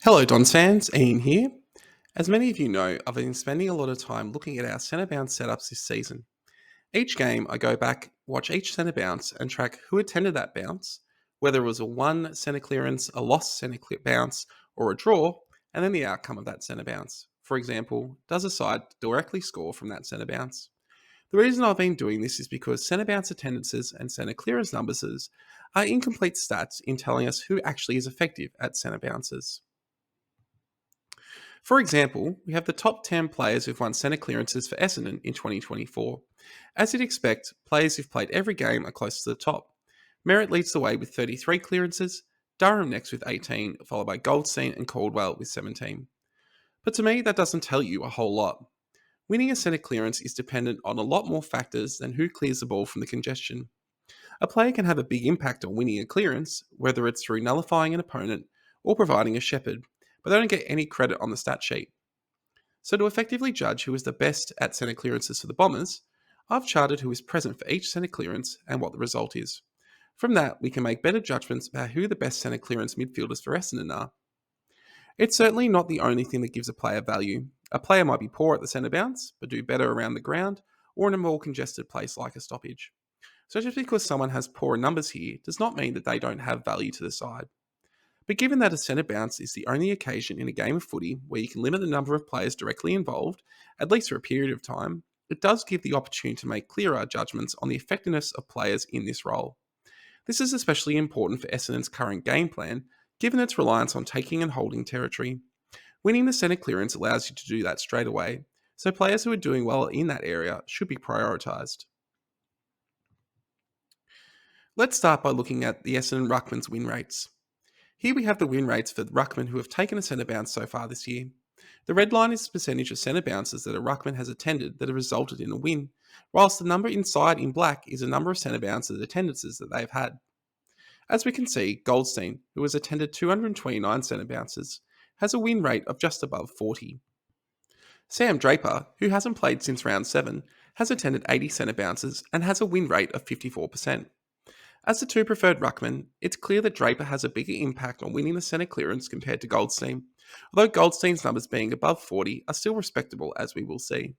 Hello, Dons fans. Ian here. As many of you know, I've been spending a lot of time looking at our centre bounce setups this season. Each game, I go back, watch each centre bounce, and track who attended that bounce, whether it was a one centre clearance, a lost centre bounce, or a draw, and then the outcome of that centre bounce. For example, does a side directly score from that centre bounce? The reason I've been doing this is because centre bounce attendances and centre clearance numbers are incomplete stats in telling us who actually is effective at centre bounces. For example, we have the top 10 players who've won centre clearances for Essendon in 2024. As you'd expect, players who've played every game are close to the top. Merritt leads the way with 33 clearances, Durham next with 18, followed by Goldstein and Caldwell with 17. But to me, that doesn't tell you a whole lot. Winning a centre clearance is dependent on a lot more factors than who clears the ball from the congestion. A player can have a big impact on winning a clearance, whether it's through nullifying an opponent or providing a shepherd, but they don't get any credit on the stat sheet. So to effectively judge who is the best at centre clearances for the Bombers, I've charted who is present for each centre clearance and what the result is. From that, we can make better judgments about who the best centre clearance midfielders for Essendon are. It's certainly not the only thing that gives a player value. A player might be poor at the centre bounce, but do better around the ground or in a more congested place like a stoppage. So just because someone has poorer numbers here does not mean that they don't have value to the side. But given that a centre bounce is the only occasion in a game of footy where you can limit the number of players directly involved, at least for a period of time, it does give the opportunity to make clearer judgments on the effectiveness of players in this role. This is especially important for Essendon's current game plan, given its reliance on taking and holding territory. Winning the centre clearance allows you to do that straight away, so players who are doing well in that area should be prioritised. Let's start by looking at the Essendon Ruckman's win rates. Here we have the win rates for Ruckman who have taken a centre bounce so far this year. The red line is the percentage of centre bounces that a Ruckman has attended that have resulted in a win, whilst the number inside in black is the number of centre bounces attendances that they've had. As we can see, Goldstein, who has attended 229 centre bounces, has a win rate of just above 40. Sam Draper, who hasn't played since round 7, has attended 80 centre bounces and has a win rate of 54%. As the two preferred ruckmen, it's clear that Draper has a bigger impact on winning the centre clearance compared to Goldstein, although Goldstein's numbers being above 40 are still respectable as we will see.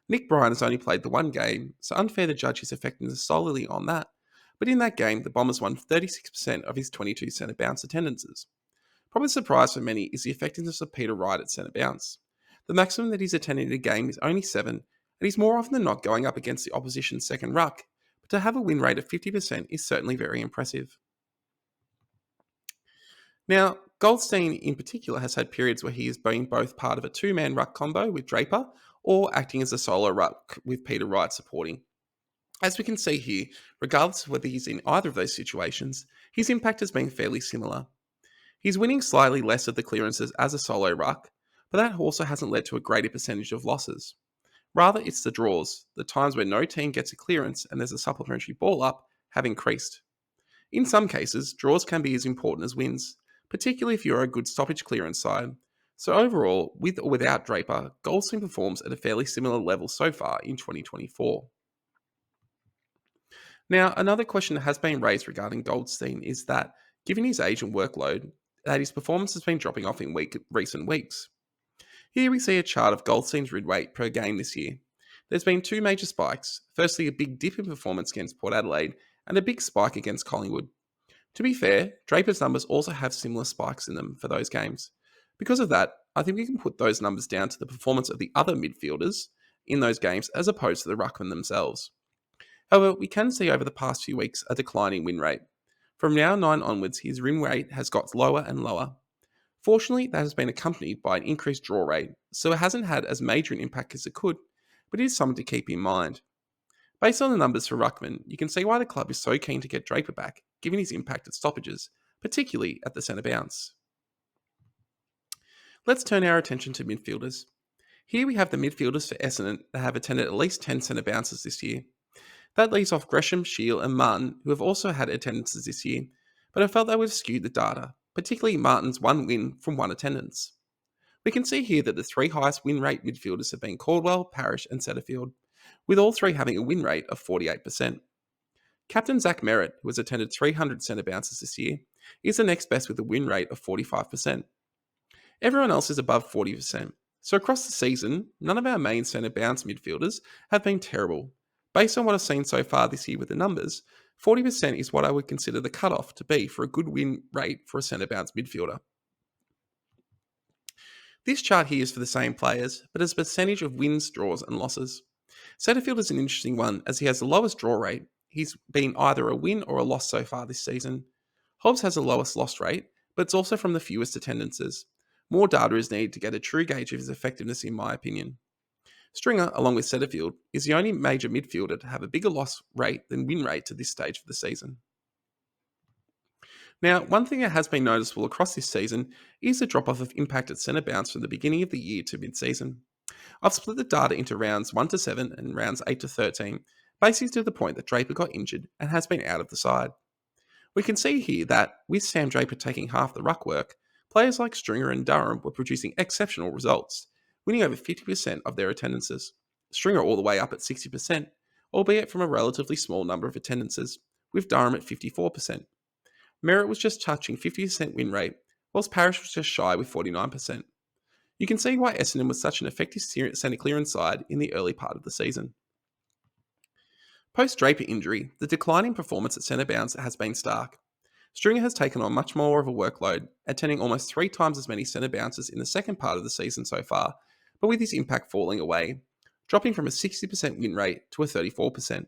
Nick Bryan has only played the one game, so unfair to judge his effectiveness solely on that, but in that game the Bombers won 36% of his 22 centre bounce attendances. Probably a surprise for many is the effectiveness of Peter Wright at centre bounce. The maximum that he's attending a game is only 7, and he's more often than not going up against the opposition's second ruck, to have a win rate of 50% is certainly very impressive. Now, Goldstein in particular has had periods where he has been both part of a two-man ruck combo with Draper or acting as a solo ruck with Peter Wright supporting. As we can see here, regardless of whether he's in either of those situations, his impact has been fairly similar. He's winning slightly less of the clearances as a solo ruck, but that also hasn't led to a greater percentage of losses. Rather, it's the draws, the times where no team gets a clearance and there's a supplementary ball up, have increased. In some cases, draws can be as important as wins, particularly if you're a good stoppage clearance side. So overall, with or without Draper, Goldstein performs at a fairly similar level so far in 2024. Now, another question that has been raised regarding Goldstein is that, given his age and workload, that his performance has been dropping off in recent weeks. Here we see a chart of Goldstein's rid rate per game this year. There's been two major spikes, firstly a big dip in performance against Port Adelaide and a big spike against Collingwood. To be fair, Draper's numbers also have similar spikes in them for those games. Because of that, I think we can put those numbers down to the performance of the other midfielders in those games as opposed to the ruckmen themselves. However, we can see over the past few weeks a declining win rate. From round 9 onwards, his win rate has got lower and lower. Fortunately, that has been accompanied by an increased draw rate, so it hasn't had as major an impact as it could, but it is something to keep in mind. Based on the numbers for Ruckman, you can see why the club is so keen to get Draper back, given his impact at stoppages, particularly at the centre bounce. Let's turn our attention to midfielders. Here we have the midfielders for Essendon that have attended at least 10 centre bounces this year. That leaves off Gresham, Shield and Martin, who have also had attendances this year, but I felt they would have skewed the data, particularly Martin's one win from one attendance. We can see here that the three highest win rate midfielders have been Caldwell, Parrish and Setterfield, with all three having a win rate of 48%. Captain Zach Merritt, who has attended 300 centre bounces this year, is the next best with a win rate of 45%. Everyone else is above 40%. So across the season, none of our main centre bounce midfielders have been terrible. Based on what I've seen so far this year with the numbers, 40% is what I would consider the cutoff to be for a good win rate for a centre bounce midfielder. This chart here is for the same players, but as a percentage of wins, draws, and losses. Setterfield is an interesting one as he has the lowest draw rate. He's been either a win or a loss so far this season. Hobbs has the lowest loss rate, but it's also from the fewest attendances. More data is needed to get a true gauge of his effectiveness, in my opinion. Stringer, along with Setterfield, is the only major midfielder to have a bigger loss rate than win rate to this stage of the season. Now, one thing that has been noticeable across this season is the drop off of impact at centre bounce from the beginning of the year to mid season. I've split the data into rounds 1 to 7 and rounds 8 to 13, basically to the point that Draper got injured and has been out of the side. We can see here that, with Sam Draper taking half the ruck work, players like Stringer and Durham were producing exceptional results, winning over 50% of their attendances. Stringer all the way up at 60%, albeit from a relatively small number of attendances, with Durham at 54%. Merritt was just touching 50% win rate, whilst Parrish was just shy with 49%. You can see why Essendon was such an effective centre clearance side in the early part of the season. Post Draper injury, the decline in performance at centre bounce has been stark. Stringer has taken on much more of a workload, attending almost 3 times as many centre bounces in the second part of the season so far, but with his impact falling away, dropping from a 60% win rate to a 34%.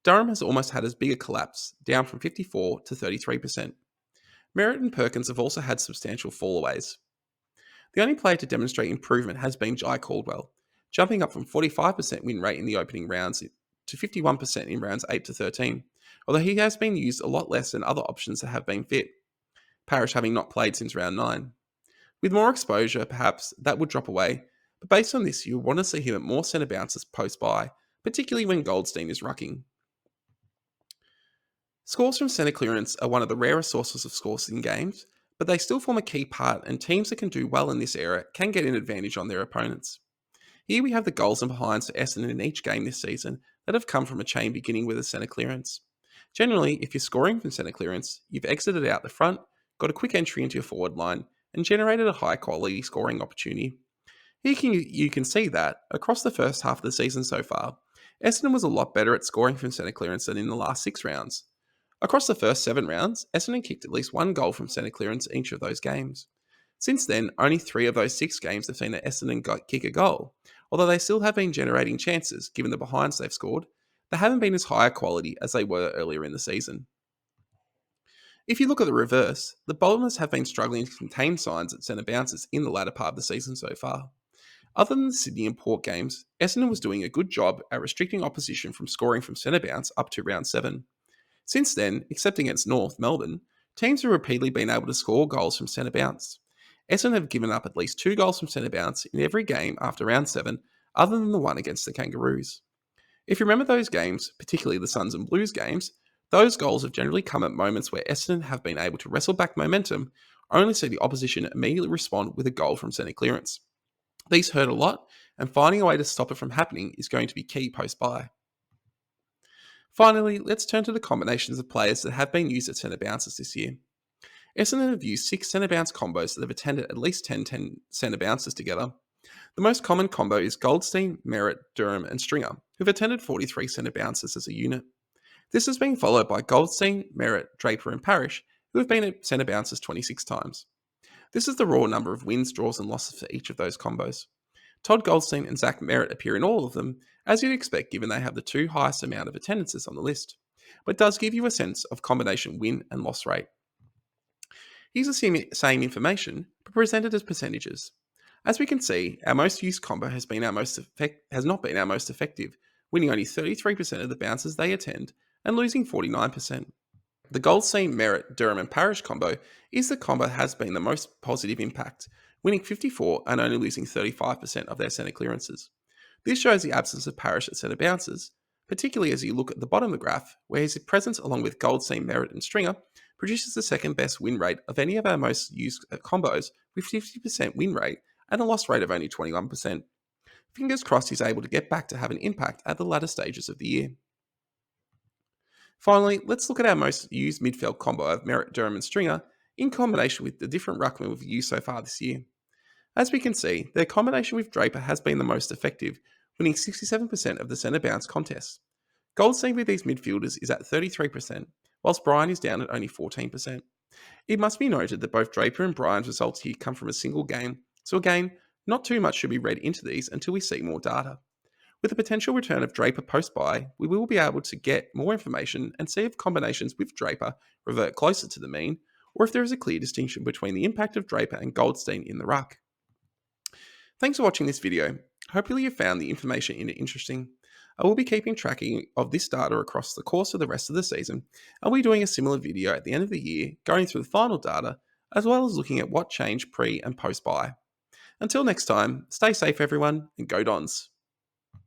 Durham has almost had as big a collapse, down from 54 to 33%. Merritt and Perkins have also had substantial fallaways. The only player to demonstrate improvement has been Jai Caldwell, jumping up from 45% win rate in the opening rounds to 51% in rounds 8 to 13, although he has been used a lot less than other options that have been fit, Parrish having not played since round 9. With more exposure, perhaps that would drop away, but based on this, you want to see him at more centre bounces post-bye, particularly when Goldstein is rucking. Scores from centre clearance are one of the rarest sources of scores in games, but they still form a key part, and teams that can do well in this area can get an advantage on their opponents. Here we have the goals and behinds for Essendon in each game this season that have come from a chain beginning with a centre clearance. Generally, if you're scoring from centre clearance, you've exited out the front, got a quick entry into your forward line, and generated a high quality scoring opportunity. Here you can see that, across the first half of the season so far, Essendon was a lot better at scoring from centre clearance than in the last 6 rounds. Across the first 7 rounds, Essendon kicked at least 1 goal from centre clearance each of those games. Since then, only 3 of those 6 games have seen Essendon kick a goal. Although they still have been generating chances, given the behinds they've scored, they haven't been as high a quality as they were earlier in the season. If you look at the reverse, the Bombers have been struggling to contain signs at centre bounces in the latter part of the season so far. Other than the Sydney and Port games, Essendon was doing a good job at restricting opposition from scoring from centre bounce up to round 7. Since then, except against North Melbourne, teams have repeatedly been able to score goals from centre bounce. Essendon have given up at least 2 goals from centre bounce in every game after round 7, other than the one against the Kangaroos. If you remember those games, particularly the Suns and Blues games, those goals have generally come at moments where Essendon have been able to wrestle back momentum, only see the opposition immediately respond with a goal from centre clearance. These hurt a lot, and finding a way to stop it from happening is going to be key post-bye. Finally, let's turn to the combinations of players that have been used at centre bounces this year. Essendon have used 6 centre bounce combos that have attended at least 10 centre bounces together. The most common combo is Goldstein, Merritt, Durham, and Stringer, who've attended 43 centre bounces as a unit. This has been followed by Goldstein, Merritt, Draper, and Parrish, who have been at centre bounces 26 times. This is the raw number of wins, draws, and losses for each of those combos. Todd Goldstein and Zach Merritt appear in all of them, as you'd expect given they have the 2 highest amount of attendances on the list, but does give you a sense of combination win and loss rate. Here's the same information, but presented as percentages. As we can see, our most used combo has not been our most effective, winning only 33% of the bounces they attend and losing 49%. The Goldstein, Merritt, Durham, and Parrish combo is the combo that has been the most positive impact, winning 54 and only losing 35% of their centre clearances. This shows the absence of Parrish at centre bounces, particularly as you look at the bottom of the graph, where his presence along with Goldstein, Merritt, and Stringer produces the second best win rate of any of our most used combos, with 50% win rate and a loss rate of only 21%. Fingers crossed he's able to get back to have an impact at the latter stages of the year. Finally, let's look at our most used midfield combo of Merritt, Durham, and Stringer in combination with the different ruckmen we've used so far this year. As we can see, their combination with Draper has been the most effective, winning 67% of the centre bounce contests. Goldstein with these midfielders is at 33%, whilst Bryan is down at only 14%. It must be noted that both Draper and Bryan's results here come from a single game, so again, not too much should be read into these until we see more data. With the potential return of Draper post-buy, we will be able to get more information and see if combinations with Draper revert closer to the mean, or if there is a clear distinction between the impact of Draper and Goldstein in the ruck. Thanks for watching this video. Hopefully you found the information in it interesting. I will be keeping tracking of this data across the course of the rest of the season, and I'll be doing a similar video at the end of the year, going through the final data, as well as looking at what changed pre and post buy. Until next time, stay safe everyone, and go Dons.